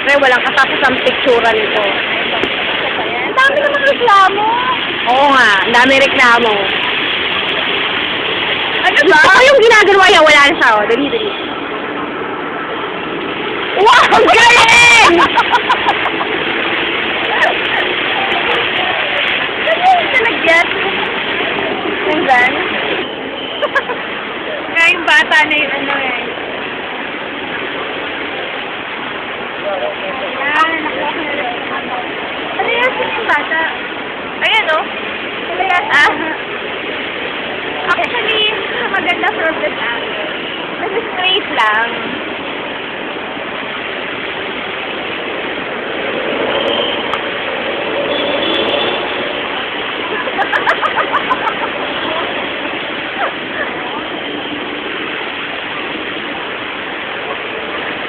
syempre, walang katapos ang pictura nito. Ang dami naman reklamo. Oo nga, ang dami reklamo. Ano ba? Gusto ko yung ginagawa niya, wala na siya. Oh. Dali. Wow, ang galing! Nalagyan. Nandyan. Kaya yung bata na yun, ano eh. Ano yan yung bata? Ayan o. Actually, maganda from the angle. Kasi straight lang.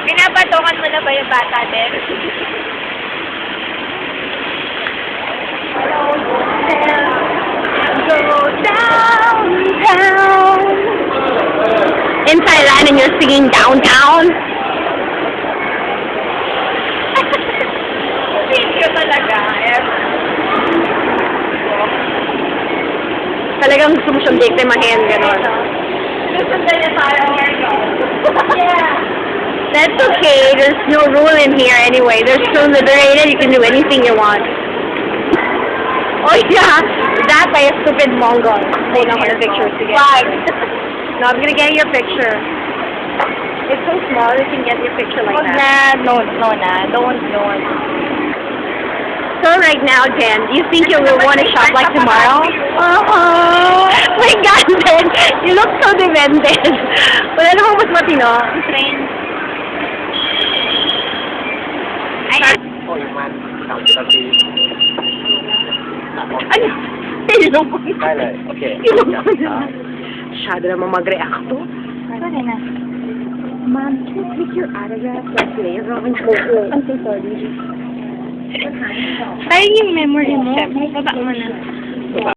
Pinapatungan mo na ba yung bata din? Go downtown. In Thailand and you're singing downtown? Sing ko talaga. Talagang gusto mo siyang biktimahin, gano'n. Susundan niya parang yeah. That's okay. There's no rule in here anyway. There's so liberated. You can do anything you want. Oh yeah, that by a stupid Mongol. Take a picture together. Why? No, I'm gonna get your picture. It's so small. You can get your picture like that. No, don't. So right now, Jen, do you think you will want to shop like tomorrow? My God, Jen, you look so demented. Wala namang mas matino. Train. Oh, yung man. Sabi. Ano? Ilong ko. Kala, okay. Ilong ko na. Masyado naman mag-react to. Sorry na. Mom, can you take your autograph like later on? I'm so sorry. Sayang yung memory mo. Baba mo na.